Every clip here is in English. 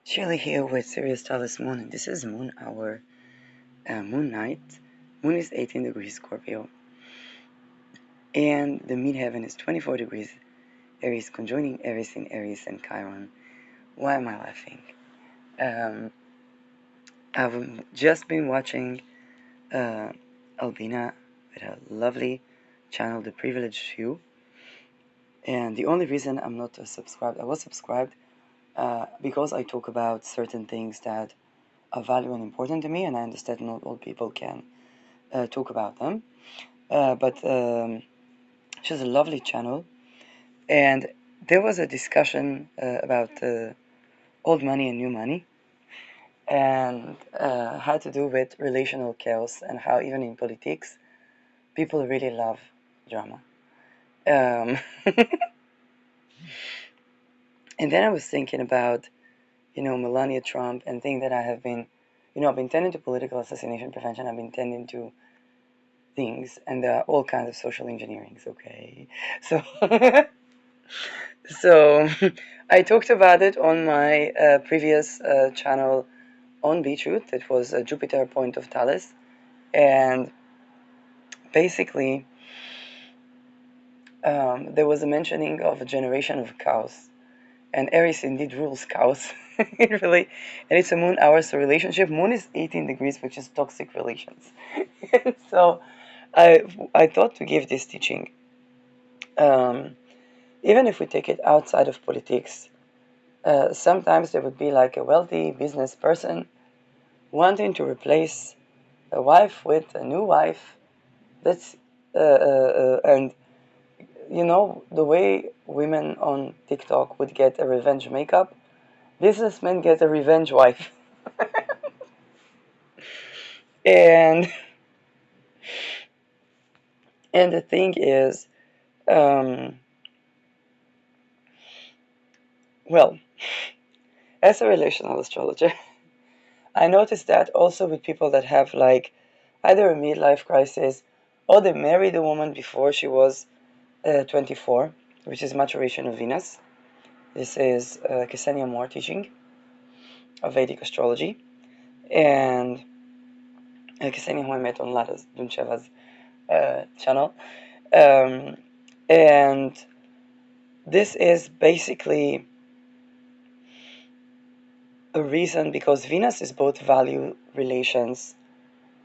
Shirley here with Sirius Talis Moon, and this is Moon Hour, Moon Night. Moon is 18 degrees Scorpio, and the midheaven is 24 degrees Aries, conjoining Aries in Aries and Chiron. Why am I laughing? I've just been watching Albina with a lovely channel, The Privileged Few, and the only reason I'm not subscribed, I was subscribed because I talk about certain things that are valuable and important to me, and I understand not all people can talk about them. But she's a lovely channel, and there was a discussion about old money and new money, and had to do with relational chaos and how even in politics people really love drama. Um, and then I was thinking about, Melania Trump, and think that I have been, I've been tending to political assassination prevention. I've been tending to things, and there are all kinds of social engineerings. Okay, so so I talked about it on my previous channel on Beetroot. It was a Jupiter point of Talis, and basically there was a mentioning of a generation of cows, and Aries indeed rules cows. It really, and it's a moon hour, so relationship. Moon is 18 degrees, which is toxic relations. So I thought to give this teaching. Even if we take it outside of politics, sometimes there would be like a wealthy business person wanting to replace a wife with a new wife. That's and the way women on TikTok would get a revenge makeup, businessmen get a revenge wife. and and the thing is, um, well, as a relational astrologer, I noticed that also with people that have like either a midlife crisis or they married a woman before she was 24, which is maturation of Venus. This is Ksenia Moore teaching of Vedic astrology. And Ksenia, who I met on Lada's Duncheva's channel. Um, and this is basically a reason because Venus is both value relations,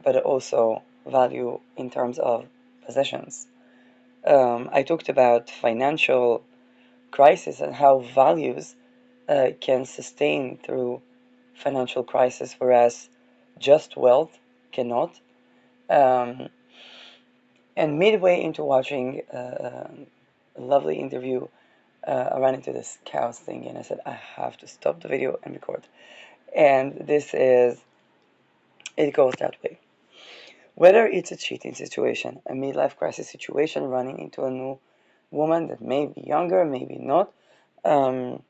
but also value in terms of possessions. I talked about financial crisis and how values can sustain through financial crisis, whereas just wealth cannot. Um, and midway into watching a lovely interview, I ran into this cows thing, and I said, I have to stop the video and record. And it goes that way. Whether it's a cheating situation, a midlife crisis situation, running into a new woman that may be younger, maybe not, and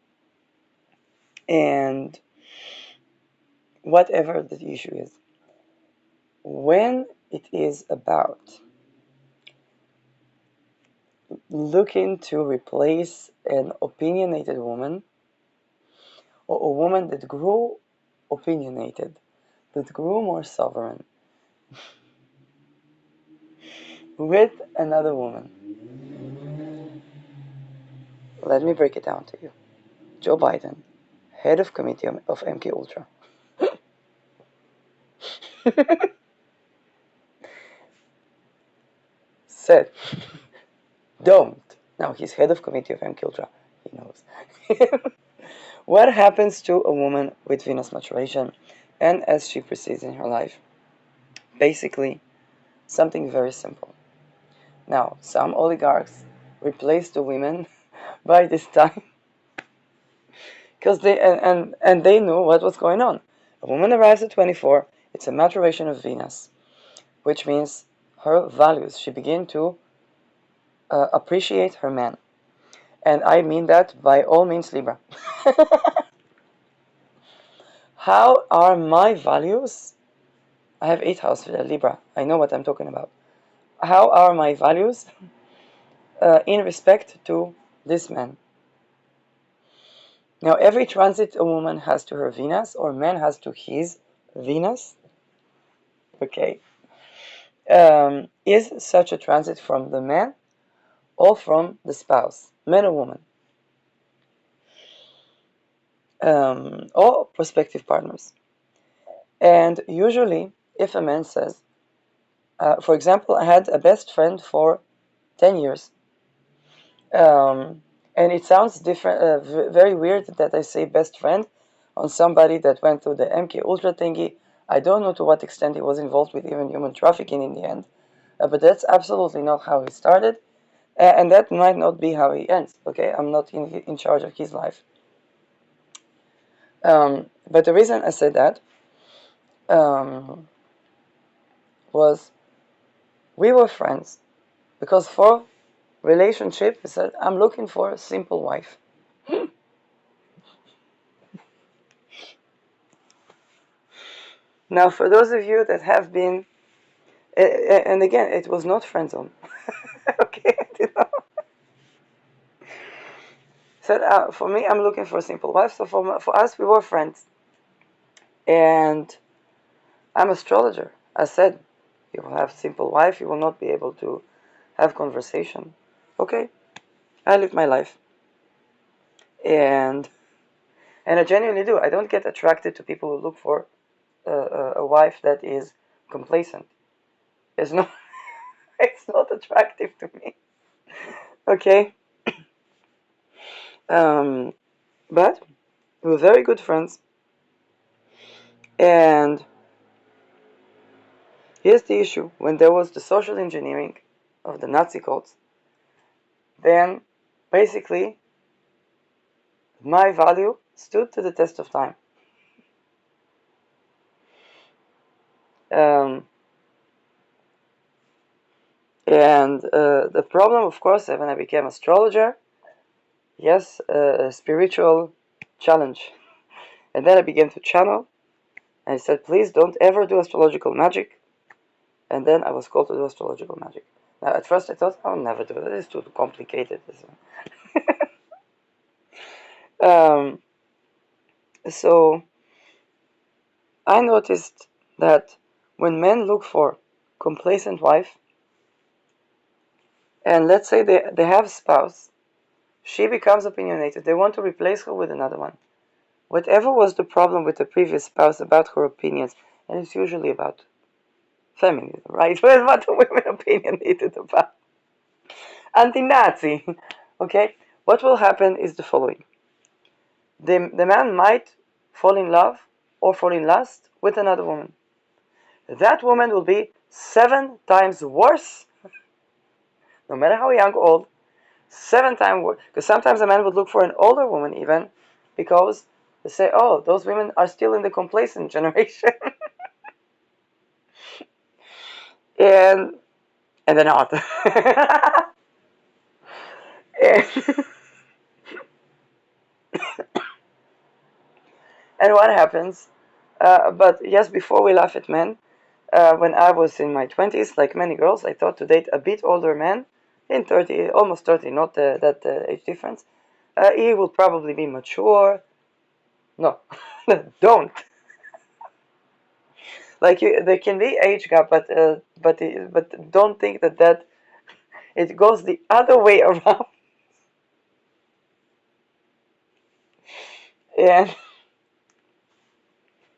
whatever the issue is, when it is about looking to replace an opinionated woman or a woman that grew opinionated, that grew more sovereign, with another woman, let me break it down to you. Joe Biden, head of committee of MK Ultra, said, don't. Now he's head of committee of MK Ultra. He knows. What happens to a woman with Venus maturation and as she proceeds in her life? Basically, something very simple. Now, some oligarchs replace the women by this time because and they knew what was going on. A woman arrives at 24. It's a maturation of Venus, which means her values. She begins to appreciate her man, and I mean that by all means, Libra. How are my values? I have 8th house with a Libra. I know what I'm talking about. How are my values in respect to this man? Now, every transit a woman has to her Venus, or man has to his Venus, okay, is such a transit from the man or from the spouse, man or woman, or prospective partners. And usually, if a man says, for example, I had a best friend for 10 years, and it sounds different, very weird that I say best friend on somebody that went through the MK Ultra thingy. I don't know to what extent he was involved with even human trafficking in the end, but that's absolutely not how he started, and that might not be how he ends. Okay, I'm not in charge of his life. But the reason I said that was we were friends because for relationship, he said, I'm looking for a simple wife. Now, for those of you that have been, and again, it was not friend zone. Okay, said for me, I'm looking for a simple wife. So for us, we were friends, and I'm astrologer. I said, you will have simple wife. You will not be able to have conversation. Okay, I live my life, and I genuinely do. I don't get attracted to people who look for a wife that is complacent. It's not. It's not attractive to me. Okay. But we were very good friends, and here's the issue: when there was the social engineering of the Nazi cults, then basically my value stood to the test of time. Um, and the problem, of course, when I became astrologer, yes, a spiritual challenge. And then I began to channel, and I said, please don't ever do astrological magic. And then I was called to do astrological magic. Now, at first I thought, I'll never do it. It's too complicated. So I noticed that when men look for complacent wife, and let's say they have a spouse, she becomes opinionated. They want to replace her with another one. Whatever was the problem with the previous spouse about her opinions, and it's usually about feminism, right? What are women opinionated about? Anti-Nazi. Okay? What will happen is the following. The man might fall in love or fall in lust with another woman. That woman will be 7 times worse, no matter how young or old, 7 times worse. Because sometimes a man would look for an older woman even, because they say, oh, those women are still in the complacent generation. and they're not. and, and what happens? But yes, before we laugh at men, when I was in my 20s, like many girls, I thought to date a bit older man, in 30, almost 30, not that age difference. He will probably be mature. No, don't. Like there can be age gap, but don't think that it goes the other way around. And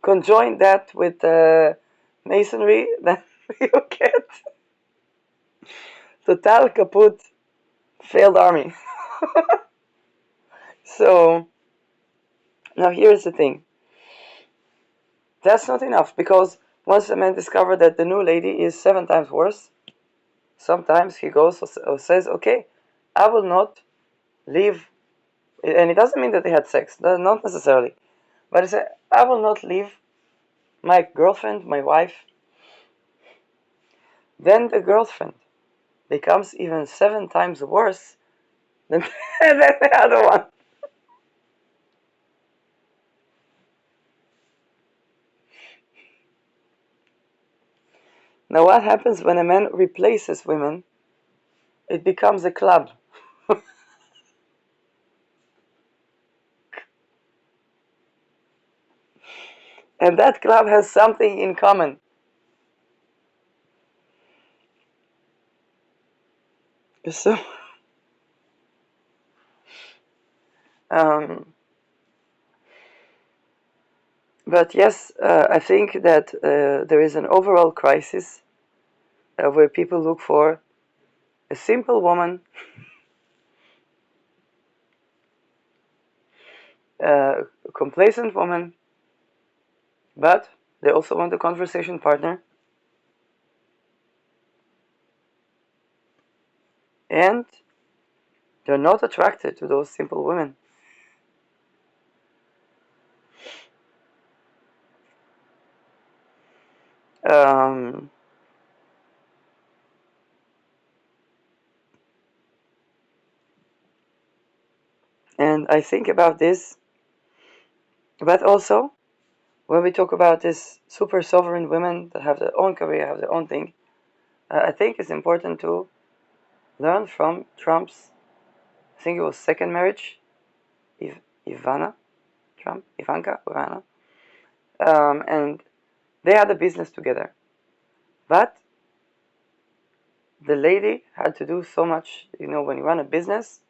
conjoin that with masonry, then you get total kaput failed army. So now here's the thing. That's not enough, because once a man discovers that the new lady is 7 times worse, sometimes he goes or says, okay, I will not leave. And it doesn't mean that they had sex, not necessarily. But he said, I will not leave my girlfriend, my wife. Then the girlfriend becomes even 7 times worse than, than the other one. Now, what happens when a man replaces women? It becomes a club. And that club has something in common. So, um, but yes, I think that there is an overall crisis where people look for a simple woman, a complacent woman, but they also want a conversation partner, and they're not attracted to those simple women. Um, and I think about this, but also when we talk about this super sovereign women that have their own career, have their own thing, I think it's important to learn from Trump's, I think it was second marriage, Ivana Trump, Ivanka, Ivana, and they had a business together. But the lady had to do so much, when you run a business,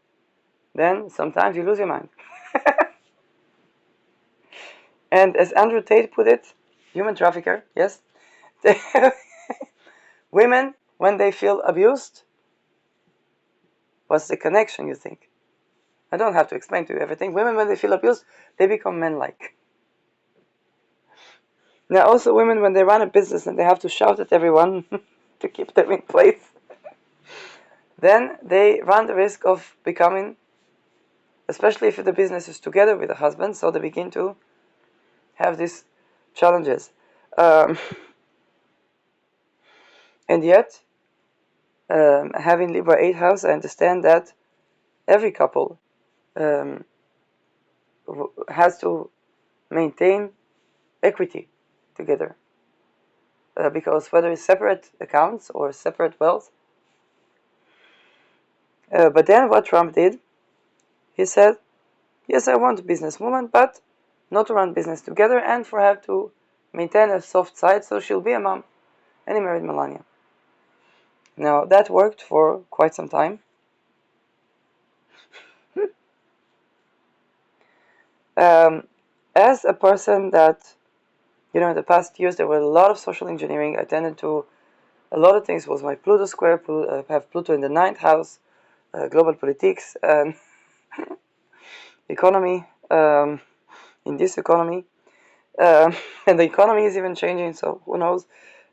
then sometimes you lose your mind. And as Andrew Tate put it, human trafficker, yes, women, when they feel abused, what's the connection, you think? I don't have to explain to you everything. Women, when they feel abused, they become men-like. Now, also women, when they run a business and they have to shout at everyone to keep them in place, then they run the risk of becoming, especially if the business is together with the husband, so they begin to have these challenges. Um, and yet, having Libra 8 house, I understand that every couple um, has to maintain equity together. Because whether it's separate accounts or separate wealth. But then what Trump did, he said, yes, I want a businesswoman, but not to run business together and for her to maintain a soft side so she'll be a mom. And he married Melania. Now, that worked for quite some time. As a person that, in the past years there were a lot of social engineering, I tended to, a lot of things was my Pluto square, have Pluto in the 9th house, global politics, and economy, in this economy. And the economy is even changing, so who knows.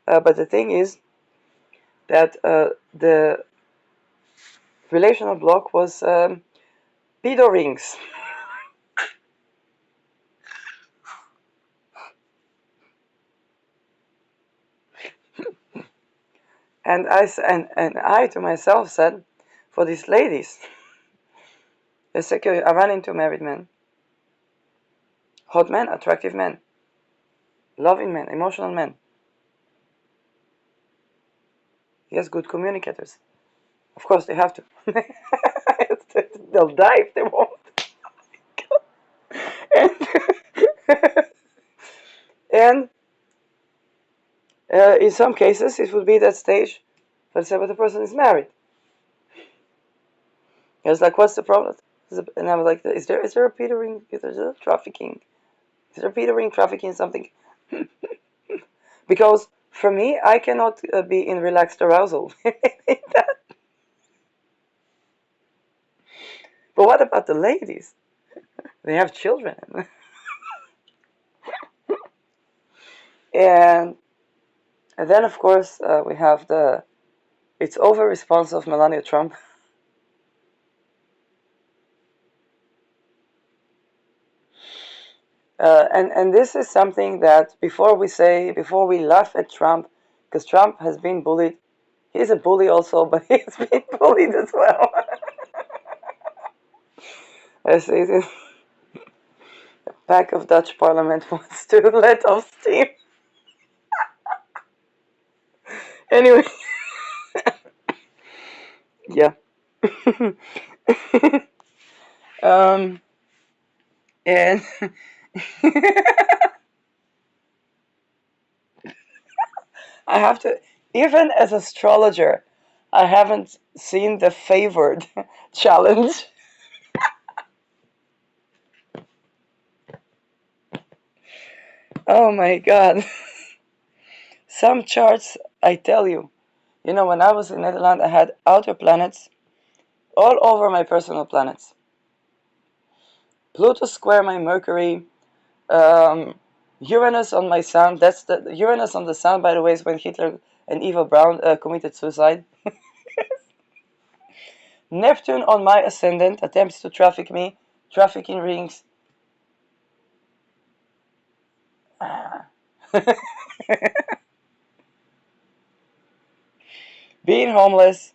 But the thing is that the relational block was pedo rings. And I to myself said, for these ladies, I ran into married men, hot men, attractive men, loving men, emotional men. Yes, good communicators. Of course, they have to. They'll die if they won't. And in some cases, it would be that stage. Let's say, but the person is married. It's like, what's the problem? And I was like, is there a petering? Is there a trafficking? Is there petering, trafficking, something? Because for me, I cannot be in relaxed arousal. But what about the ladies? They have children. and, and then, of course, we have the it's over response of Melania Trump. And this is something that before we laugh at Trump, because Trump has been bullied. He's a bully also, but he's been bullied as well. As the back of Dutch Parliament wants to let off steam. Anyway, yeah. um, and I have to, even as astrologer, I haven't seen the favored challenge. Oh my God. Some charts, I tell you. When I was in Netherlands, I had outer planets all over my personal planets. Pluto square my Mercury, um, Uranus on my Sun. That's the Uranus on the Sun, by the way, is when Hitler and Eva Braun committed suicide. Neptune on my ascendant attempts to traffic me, trafficking rings. Being homeless,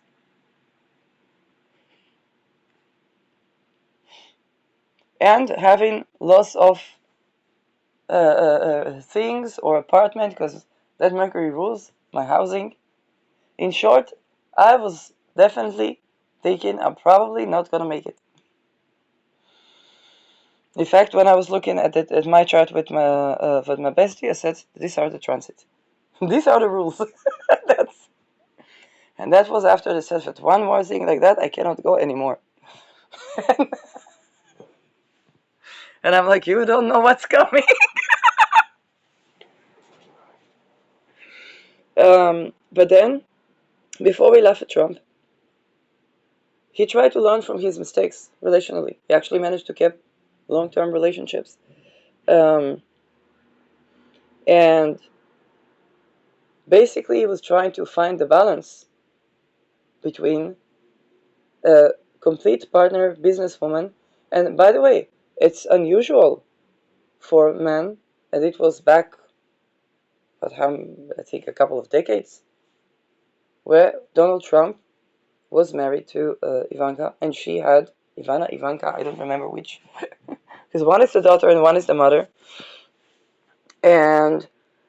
and having loss of things or apartment because that Mercury rules my housing. In short, I was definitely thinking I'm probably not gonna make it. In fact, when I was looking at my chart with my bestie, I said, "These are the transits. These are the rules." That's and that was after they said that one more thing like that, I cannot go anymore. And I'm like, you don't know what's coming. But then, before we left Trump, he tried to learn from his mistakes relationally. He actually managed to keep long-term relationships. Um, and basically, he was trying to find the balance between a complete partner businesswoman. And by the way, it's unusual for men, and it was back, but I think a couple of decades, where Donald Trump was married to Ivanka, and she had Ivanka, I don't remember which, because one is the daughter and one is the mother, and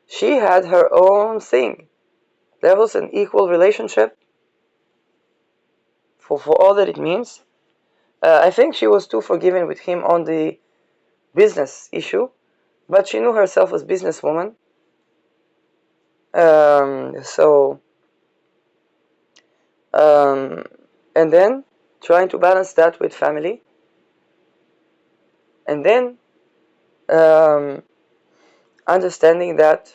she had her own thing. There was an equal relationship for all that it means. I think she was too forgiving with him on the business issue, but she knew herself as businesswoman. So, um, and then trying to balance that with family, and then um, understanding that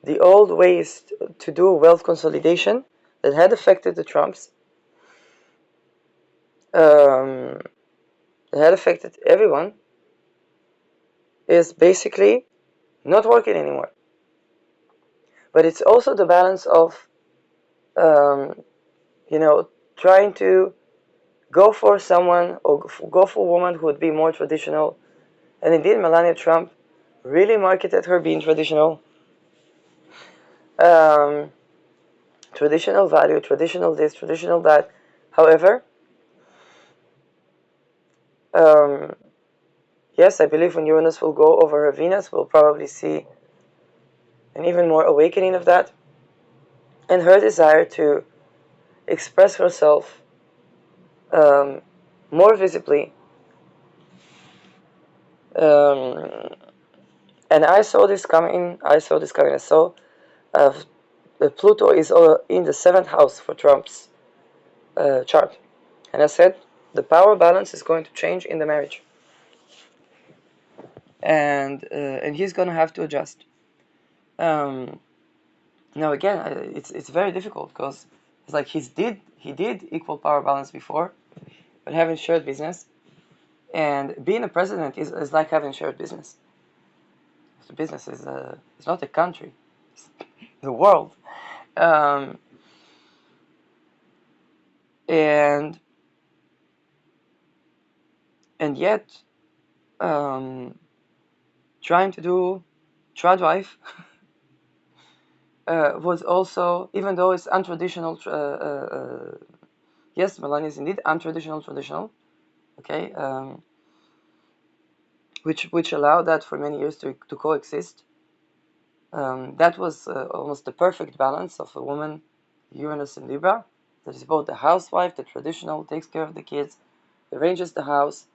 the old ways to do wealth consolidation that had affected the Trumps, um, that had affected everyone, is basically not working anymore. But it's also the balance of, um, trying to go for someone or go for a woman who would be more traditional. And indeed, Melania Trump really marketed her being traditional. Um, Traditional value, traditional this, traditional that. However, um, yes, I believe when Uranus will go over her Venus, we'll probably see an even more awakening of that. And her desire to express herself um, more visibly. Um, and I saw this coming. I saw uh, Pluto is in the seventh house for Trump's chart. And I said the power balance is going to change in the marriage. And he's going to have to adjust. Um, Now again, it's very difficult because it's like he did equal power balance before, but having shared business and being a president is like having shared business. The business is it's not a country, it's the world, um, and and yet um, trying to do trad wife was also, even though it's untraditional. Yes, Melania is indeed untraditional, traditional. Okay. Which allowed that for many years to coexist. That was almost the perfect balance of a woman, Uranus and Libra, that is both the housewife, the traditional, takes care of the kids, arranges the house,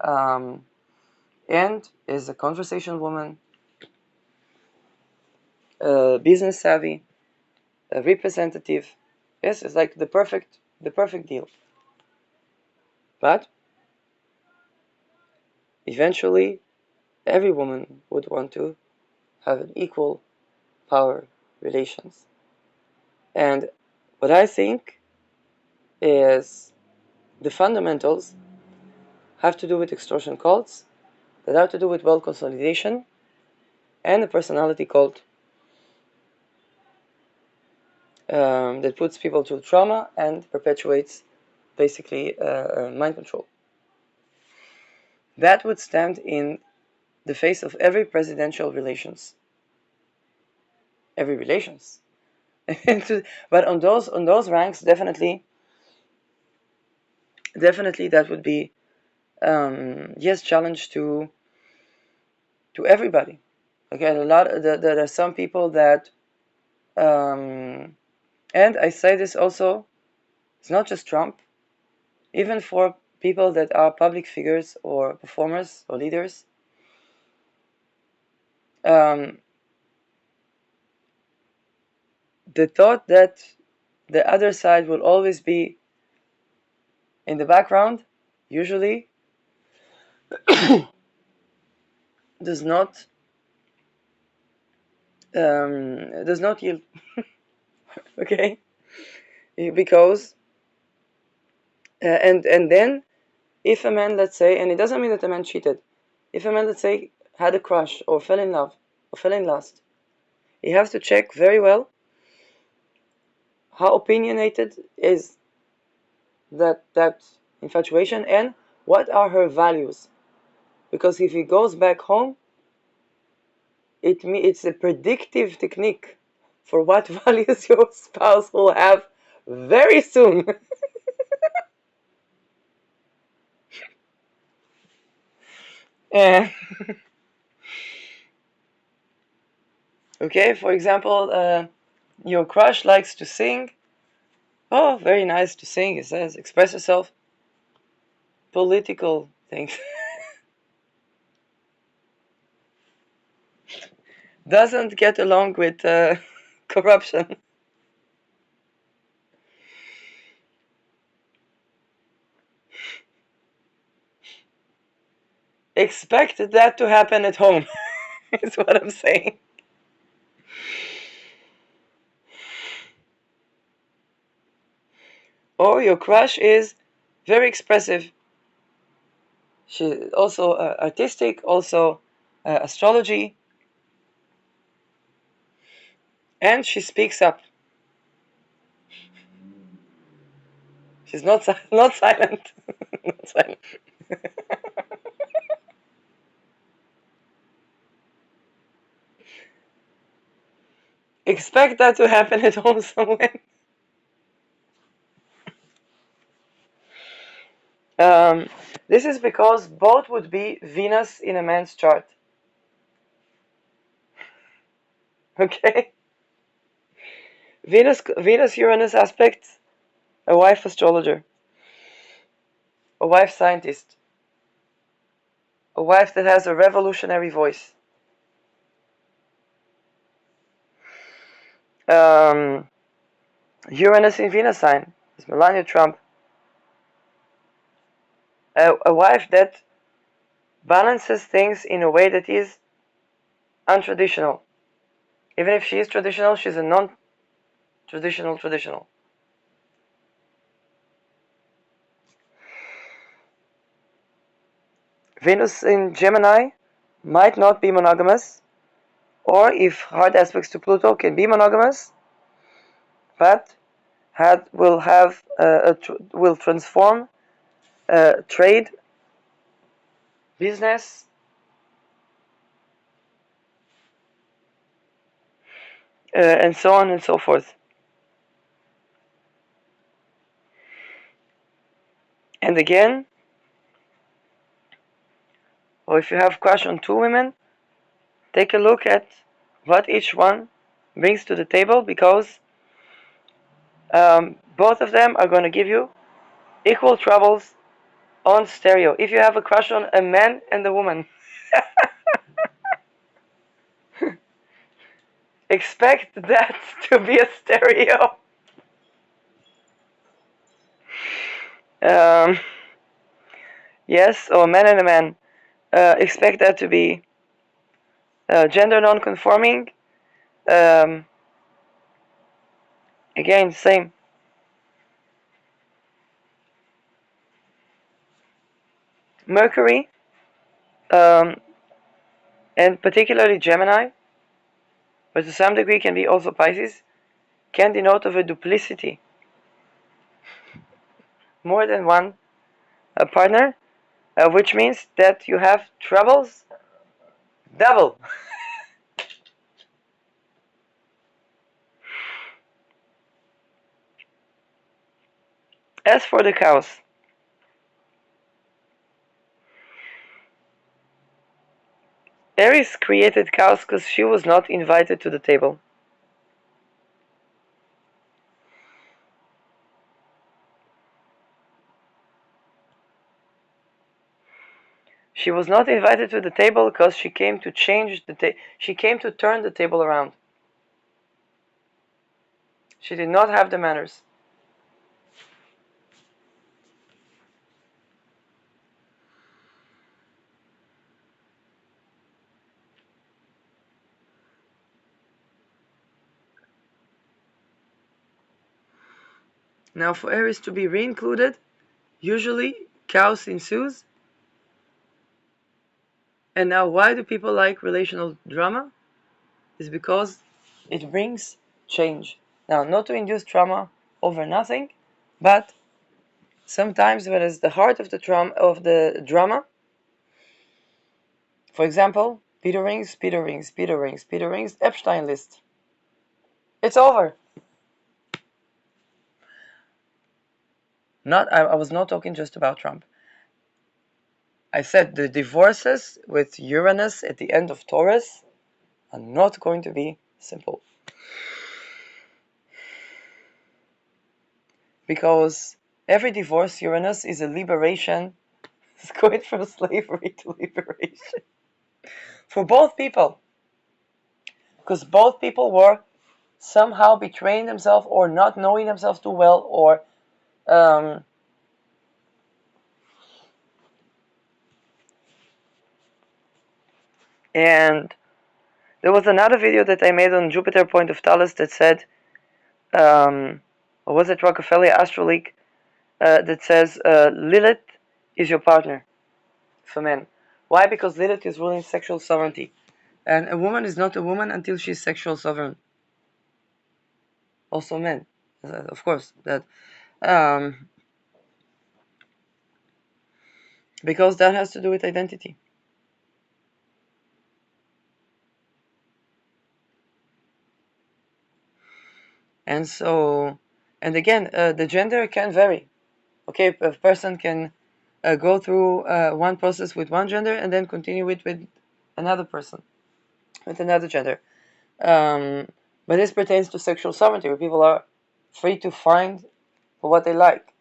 um, and is a conversation woman, business savvy. representative. Yes, it's like the perfect deal. But eventually, every woman would want to have an equal power relations. And what I think is the fundamentals have to do with extortion cults, that have to do with wealth consolidation, and a personality cult that puts people through trauma and perpetuates basically mind control. That would stand in the face of every presidential relations. Every relations. But on those ranks, definitely that would be yes, challenge to everybody. Again, there are some people that and I say this also, it's not just Trump, even for people that are public figures or performers or leaders, the thought that the other side will always be in the background usually does not yield. Okay, because and then if a man, let's say, and it doesn't mean that a man cheated, if a man, let's say, had a crush or fell in love or fell in lust, he has to check very well how opinionated is that infatuation and what are her values. Because if he goes back home, it's a predictive technique for what values your spouse will have very soon. Eh, okay, for example, your crush likes to sing. Oh, very nice to sing, it says. Express yourself. Political things. Doesn't get along with corruption. Expect that to happen at home, is what I'm saying. Or your crush is very expressive. She's also artistic, also astrology, and she speaks up. She's not silent. Not silent. Expect that to happen at home somewhere. Um, this is because both would be Venus in a man's chart. Okay? Venus Uranus aspect, a wife astrologer, a wife scientist, a wife that has a revolutionary voice. Um, Uranus in Venus sign is Melania Trump, a wife that balances things in a way that is untraditional. Even if she is traditional, she's a non-traditional. Venus in Gemini might not be monogamous, or if hard aspects to Pluto can be monogamous, but will transform trade, business, and so on and so forth. And again, or if you have crush on two women, take a look at what each one brings to the table, because both of them are going to give you equal troubles on stereo. If you have a crush on a man and a woman, expect that to be a stereo. Um, yes, or man and a man. Expect that to be gender non-conforming. Um, again, same. Mercury, um, and particularly Gemini, but to some degree can be also Pisces, can denote of a duplicity. More than one partner, which means that you have troubles double. As for the cows, Aries created cows because she was not invited to the table. She was not invited to the table because she came to change she came to turn the table around. She did not have the manners. Now for Aries to be re-included, usually chaos ensues. And now why do people like relational drama? Is because it brings change. Now, not to induce trauma over nothing, but sometimes when it's the heart of the drama, for example, Peter Rings, Peter Rings, Peter Rings, Peter Rings, Epstein list. It's over. I was not talking just about Trump. I said the divorces with Uranus at the end of Taurus are not going to be simple. Because every divorce Uranus is a liberation. It's going from slavery to liberation. For both people. Because both people were somehow betraying themselves or not knowing themselves too well, or and there was another video that I made on Jupiter point of Thales that said, or was it Rockefeller Astrologue, that says Lilith is your partner for men. Why? Because Lilith is ruling sexual sovereignty, and a woman is not a woman until she's sexual sovereign. Also men, of course, that because that has to do with identity. And so, and again, the gender can vary. Okay, a person can go through one process with one gender and then continue it with another person, with another gender. But this pertains to sexual sovereignty, where people are free to find what they like.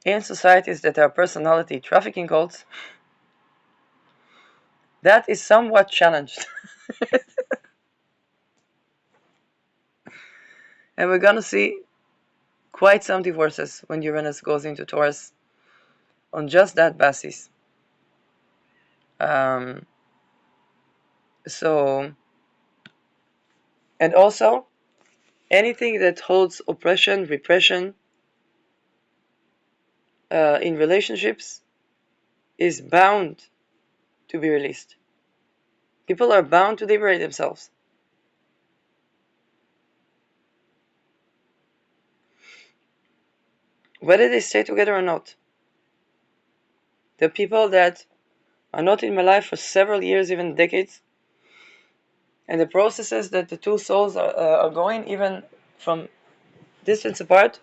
In societies that are personality trafficking cults, that is somewhat challenged. And we're gonna see quite some divorces when Uranus goes into Taurus on just that basis. So, and also anything that holds oppression, repression in relationships is bound to be released. People are bound to liberate themselves. Whether they stay together or not. The people that are not in my life for several years, even decades, and the processes that the two souls are going, even from distance apart,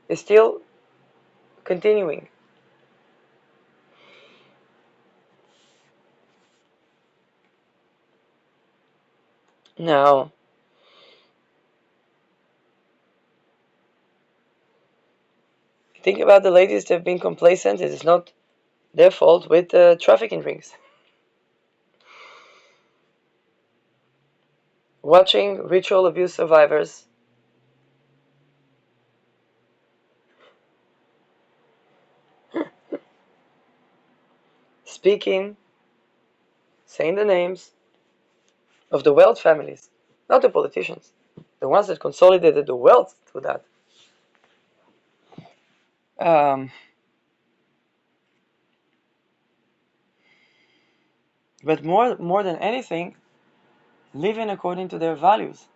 is still continuing. Now, it Think about the ladies that have been complacent. It is not their fault with trafficking rings. Watching ritual abuse survivors speaking, saying the names of the wealth families, not the politicians, the ones that consolidated the wealth through that. Um, but more than anything, living according to their values.